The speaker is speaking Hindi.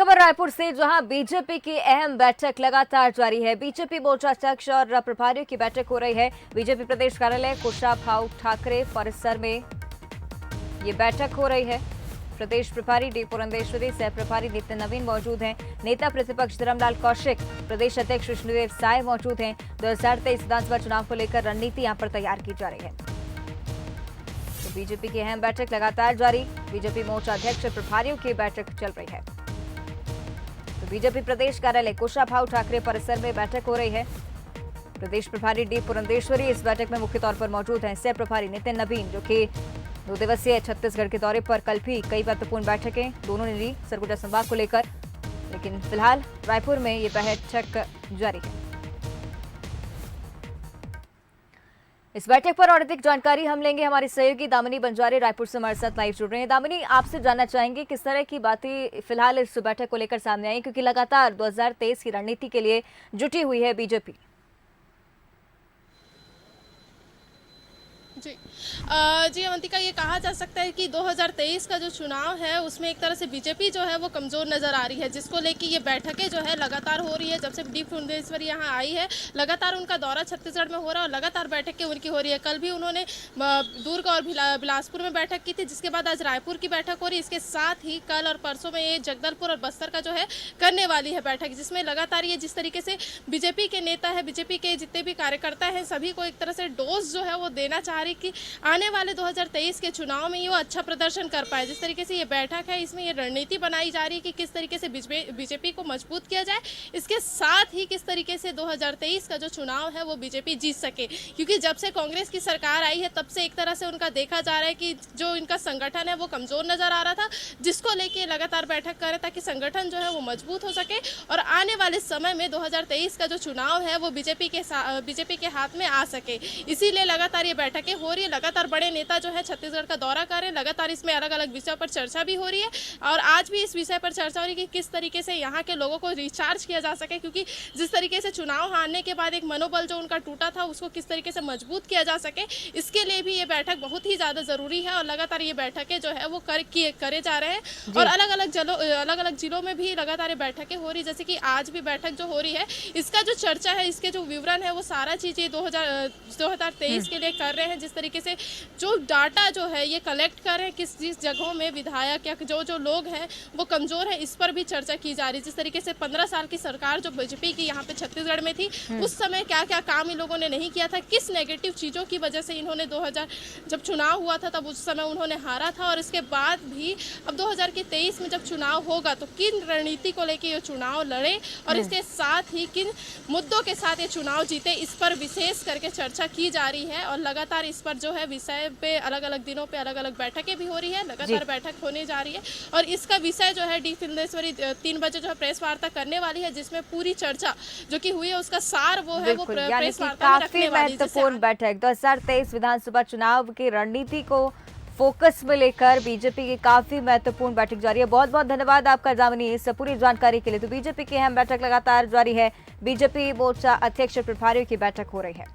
खबर रायपुर से, जहां बीजेपी की अहम बैठक लगातार जारी है। बीजेपी मोर्चा अध्यक्ष और प्रभारियों की बैठक हो रही है। बीजेपी प्रदेश कार्यालय कुशाभाऊ ठाकरे परिसर में ये बैठक हो रही है। प्रदेश प्रभारी डी पुरंदेश्वरी, सह प्रभारी नितिन नवीन मौजूद हैं। नेता प्रतिपक्ष धर्मलाल कौशिक, प्रदेश अध्यक्ष विष्णुदेव साय मौजूद हैं। 2023 विधानसभा चुनाव को लेकर रणनीति यहां पर तैयार की जा रही है। तो बीजेपी की अहम बैठक लगातार जारी। बीजेपी मोर्चा अध्यक्ष और प्रभारियों की बैठक चल रही है। तो बीजेपी प्रदेश कार्यालय कुशाभाऊ ठाकरे परिसर में बैठक हो रही है। प्रदेश प्रभारी डी पुरंदेश्वरी इस बैठक में मुख्य तौर पर मौजूद हैं। सह प्रभारी नितिन नवीन, जो कि 2 दिवसीय छत्तीसगढ़ के दौरे पर, कल भी कई महत्वपूर्ण बैठकें दोनों ने ली सरगुजा संभाग को लेकर, लेकिन फिलहाल रायपुर में ये बैठक जारी है। इस बैठक पर और अधिक जानकारी हम लेंगे। हमारी सहयोगी दामिनी बंजारे रायपुर से हमारे साथ लाइव जुड़ रहे हैं। दामिनी, आपसे जानना चाहेंगे किस तरह की बातें फिलहाल इस बैठक को लेकर सामने आई, क्योंकि लगातार 2023 की रणनीति के लिए जुटी हुई है बीजेपी। जी अवंतिका, ये कहा जा सकता है कि 2023 का जो चुनाव है उसमें एक तरह से बीजेपी जो है वो कमज़ोर नज़र आ रही है, जिसको लेके ये बैठकें जो है लगातार हो रही है। जब से डी पुरंदेश्वरी यहाँ आई है, लगातार उनका दौरा छत्तीसगढ़ में हो रहा है और लगातार बैठकें उनकी हो रही है। कल भी उन्होंने दुर्ग और बिलासपुर में बैठक की थी, जिसके बाद आज रायपुर की बैठक हो रही है। इसके साथ ही कल और परसों में ये जगदलपुर और बस्तर का जो है करने वाली है बैठक, जिसमें लगातार ये जिस तरीके से बीजेपी के नेता है, बीजेपी के जितने भी कार्यकर्ता हैं, सभी को एक तरह से डोज जो है वो देना चाह रही कि आने वाले 2023 के चुनाव में ये वो अच्छा प्रदर्शन कर पाए। जिस तरीके से ये बैठक है, इसमें ये रणनीति बनाई जा रही है कि किस तरीके से बीजेपी को मजबूत किया जाए, इसके साथ ही किस तरीके से 2023 का जो चुनाव है वो बीजेपी जीत सके। क्योंकि जब से कांग्रेस की सरकार आई है, तब से एक तरह से उनका देखा जा रहा है कि जो इनका संगठन है वो कमजोर नजर आ रहा था, जिसको लेके लगातार बैठक कर रहे ताकि संगठन जो है वो मजबूत हो सके और आने वाले समय में 2023 का जो चुनाव है वो बीजेपी के हाथ में आ सके। इसीलिए लगातार ये बैठकें हो रही है। लगातार बड़े नेता जो है छत्तीसगढ़ का दौरा कर रहे हैं। लगातार इसमें अलग अलग विषयों पर चर्चा भी हो रही है और आज भी इस विषय पर चर्चा हो रही है कि किस तरीके से यहाँ के लोगों को रिचार्ज किया जा सके, क्योंकि जिस तरीके से चुनाव हारने के बाद एक मनोबल जो उनका टूटा था, उसको किस तरीके से मजबूत किया जा सके, इसके लिए भी ये बैठक बहुत ही ज़्यादा ज़रूरी है। और लगातार ये बैठकें जो है वो करे जा रहे हैं और अलग अलग जिलों में भी लगातार ये बैठकें हो रही है। जैसे कि आज भी बैठक जो हो रही है, इसका जो चर्चा है, इसके जो विवरण है, वो सारा चीज़ें 2023 के लिए कर रहे हैं। जिस तरीके से जो डाटा जो है ये कलेक्ट कर रहे हैं, किस जगहों में विधायक या जो लोग हैं वो कमज़ोर है, इस पर भी चर्चा की जा रही है। जिस तरीके से 15 साल की सरकार जो बीजेपी की यहाँ पे छत्तीसगढ़ में थी, उस समय क्या क्या काम इन लोगों ने नहीं किया था, किस नेगेटिव चीज़ों की वजह से इन्होंने 2000 जब चुनाव हुआ था तब उस समय उन्होंने हारा था, और इसके बाद भी अब 2023 में जब चुनाव होगा तो किन रणनीति को लेकर ये चुनाव लड़े और इसके साथ ही किन मुद्दों के साथ ये चुनाव जीते, इस पर विशेष करके चर्चा की जा रही है। और लगातार इस पर जो है विषय पे अलग अलग दिनों पे अलग अलग बैठकें भी हो रही है, लगातार बैठक होने जा रही है। और इसका विषय जो है डी पुरंदेश्वरी 3 बजे जो है प्रेस वार्ता करने वाली है, जिसमें पूरी चर्चा जो कि हुई है उसका सार वो है वो प्रेस वार्ता में रखने वाली है। महत्वपूर्ण बैठक 2023 विधानसभा चुनाव की रणनीति को फोकस में लेकर बीजेपी की काफी महत्वपूर्ण बैठक जारी है। बहुत बहुत धन्यवाद आपका दामिनी इस पूरी जानकारी के लिए। तो बीजेपी की अहम बैठक लगातार जारी है। बीजेपी मोर्चा अध्यक्ष प्रभारियों की बैठक हो रही है।